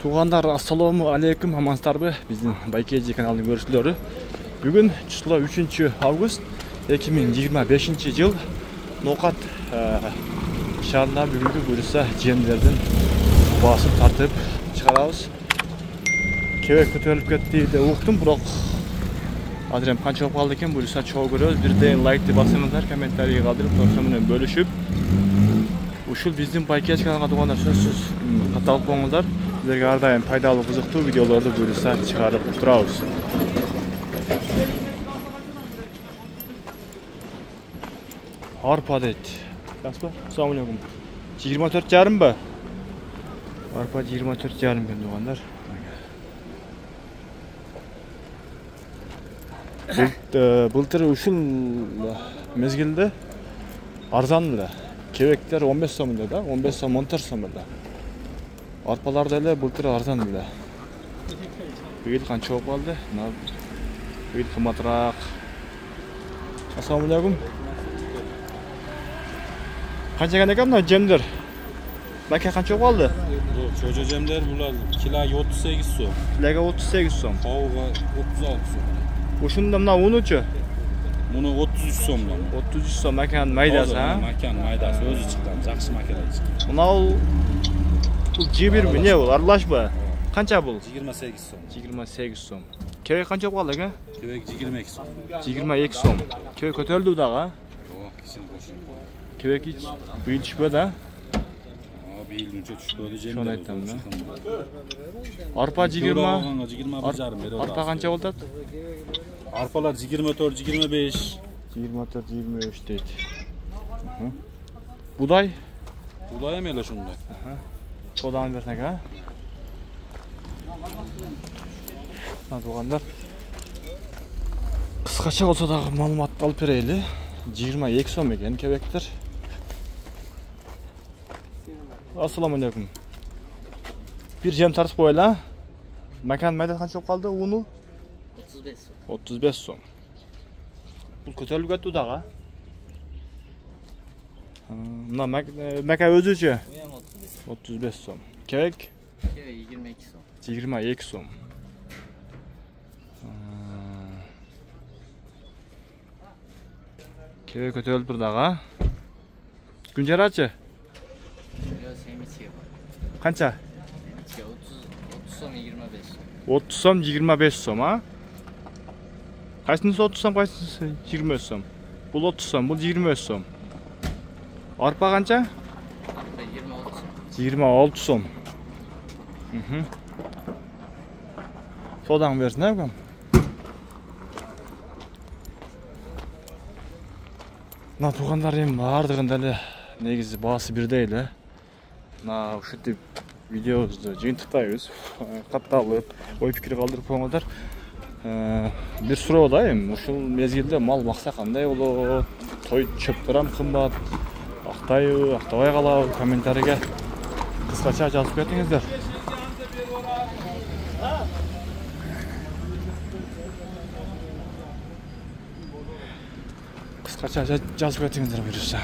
Туғандар, ассаламу алейкум, амансыздарбы? Биздин Байкеji каналынын көрүүчүлөрү. Бүгүн число 3 август 2025 жыл. Нокат шаарында бүгүнкү буюрса жемдердин басып тартып чыгарабыз. Кебек көтөрүлүп кетти деп уктум, бирок азыр эми канча болуп калды экен, буюрса чогуу көрөбүз. Бирден лайкты басыңыздар, комментарий калтырып, досуңар менен бөлүшүп. Ушул биздин Байкеji каналга тугандар сөзсүз катталып болуңуздар. Сіздерге ар дайым пайдалуу, кызыктуу видеолорду буюрса чыгарып турабыз. Арпа дейт. Распа? Ассаламу алейкум. 24,5 ба? Арпа 24,5 екен тугандар. Былтыр ушул мезгилде арзан эле. Кебектер 15 сом эле да, 15 сом 14 сом эле. Арпалар деле былтыр арзан эле. Быйыл канча болуп калды? Быйыл кымбатыраак. Ассаламу алейкум. Канча экен мына жемдер? Бака канча болуп калды? Чөжө жемдер булар килога 38 сом. Килога 38 сом. Кабыга 36 сом. Ушунда мына унучу? Муну 33 сомдон. 33 сом макан майдасы, а? Макан майдасы өзү чыккан, жакшы макан чыккан. Мына бул жибир эмне бул? Аралашпы? Канча бул? 28 сом. 28 сом. Кебек канча болуп калды экен? Кебек 22 сом. 22 сом. Кебек көтөрүлдү дагы, а? Жок, кичин кошун. Кебек быйыл түшпөдү, а? Быйыл үнчө түшпөдү жемдер. Шону айтам да. Арпа 20. 21,5 берет. Арпа канча болот? Арпалар 24-25. 24-23 дейт. Будай? Будай эми эле ошондой. Содан берсек, а? Тугандар. Кыскача болсо дагы маалыматты алып берели. 22 сом экен кебектер. Ассаламу алейкум. Бир жем тартып коелу, а? Макан майда канча болуп калды? Уну? 35 сом. 35 сом. Бул көтөрүлүп кетти дагы. Мына мака өзүчө 35 сом. Кебек? Кебек 22 сом. 22 сом. Кебек көтөрүлүп тур дагы. Күнжарачы? Yo, semitiye var. Канча? Semitiye 30 сом 25 сом. 30 сом 25 сом, а? Кайсынысы 30 сом, кайсынысы 25 сом? Бул 30 сом, бул 25 сом. Арпа канча? Arpa 26 сом. 26 сом. Содан берсин, а? Мына тугандар эми баардыгын деле негизи баасы бирдей эле. Мына ушинтип видеобузду жыйынтыктайбыз. Катталып, ой пикир калтырып коюңуздар. Бир суроо да эми ушул мезгилде мал бакса кандай болот? Той чөптөр кымбат. Актайбы, актабай калабы? Комментарийге кыскача жазып кетиңиздер. Кыскача жазып кетиңиздер буюрса.